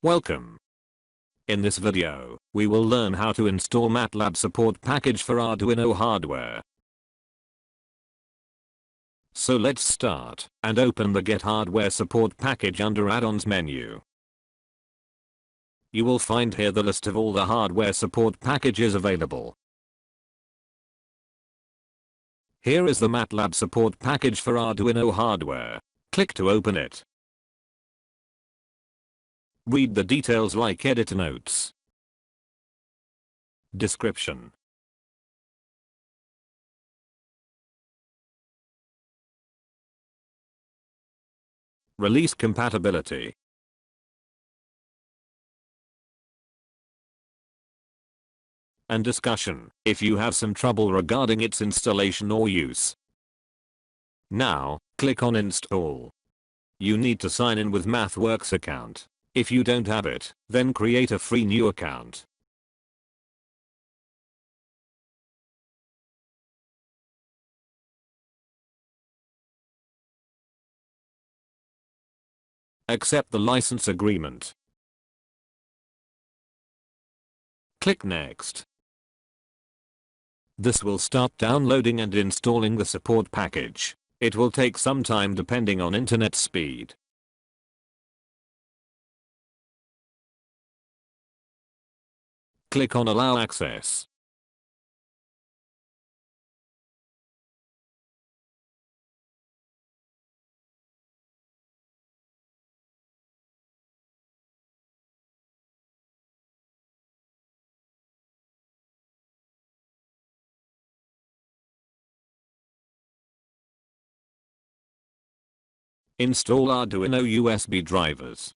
Welcome. In this video, we will learn how to install Matlab support package for Arduino hardware. So let's start and open the Get Hardware Support package under Add-ons menu. You will find here the list of all the hardware support packages available. Here is the Matlab support package for Arduino hardware. Click to open it. Read the details like edit notes, description, release compatibility, and discussion if you have some trouble regarding its installation or use. Now, click on Install. You need to sign in with MathWorks account. If you don't have it, then create a free new account. Accept the license agreement. Click Next. This will start downloading and installing the support package. It will take some time depending on internet speed. Click on Allow Access. Install Arduino USB drivers.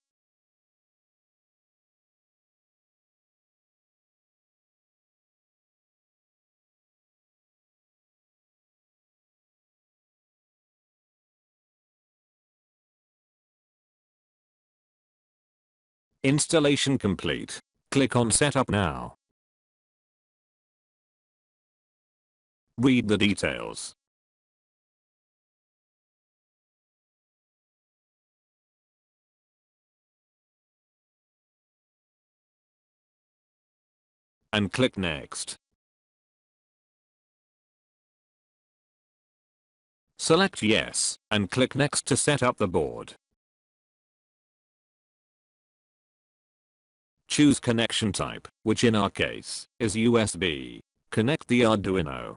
Installation complete. Click on Setup now. Read the details. And click Next. Select Yes, and click Next to set up the board. Choose connection type, which in our case, is USB. Connect the Arduino.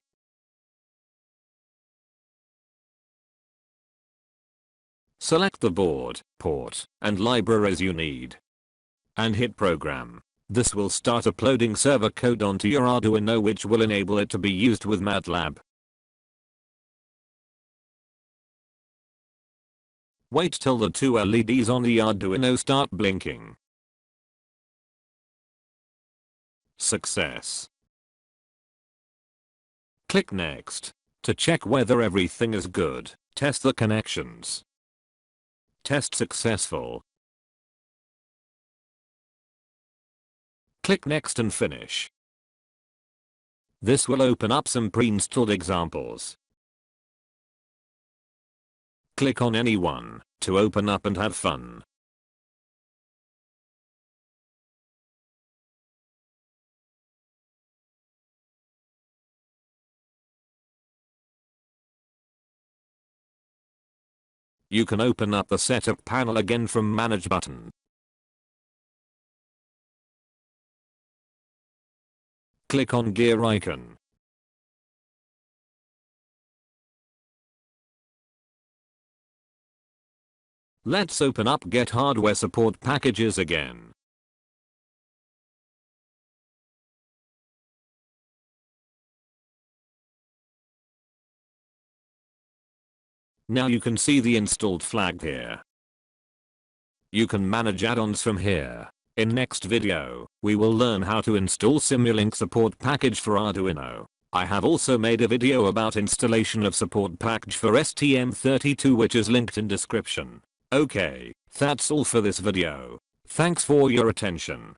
Select the board, port, and libraries you need. And hit Program. This will start uploading server code onto your Arduino, which will enable it to be used with Matlab. Wait till the two LEDs on the Arduino start blinking. Success. Click Next. To check whether everything is good, test the connections. Test successful. Click Next and finish. This will open up some pre-installed examples. Click on any one to open up and have fun. You can open up the setup panel again from Manage button. Click on gear icon. Let's open up Get Hardware Support packages again. Now you can see the installed flag here. You can manage add-ons from here. In next video, we will learn how to install Simulink support package for Arduino. I have also made a video about installation of support package for STM32, which is linked in description. Okay, that's all for this video. Thanks for your attention.